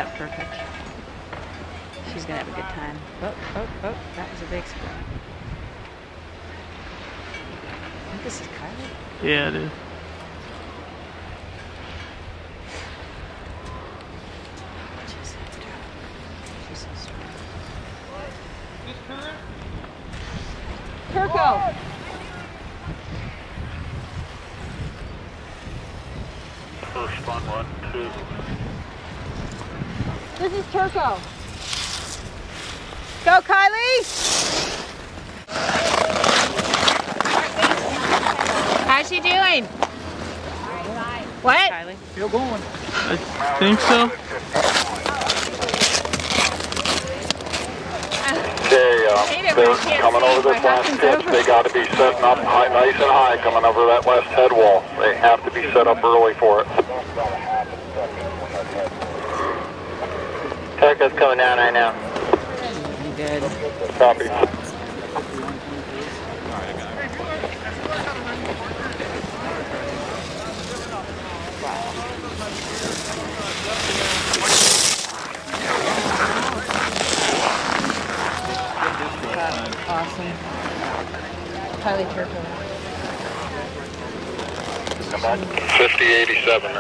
that perfect. She's gonna have a good time. Oh, oh, oh, that was a big split. I think this is Kylie. Yeah, it is. She's so strong. Turco! First fun 1, 2. This is Turco. Go, Kylie! How's she doing? What? Kylie. Still going. I think so. Okay, they're coming over this last pitch. They got to be setting up high, nice and high, coming over that last head wall. They have to be set up early for it. Turco's coming down right now. Good. Copy. Awesome. Kylie Turco. 50-87.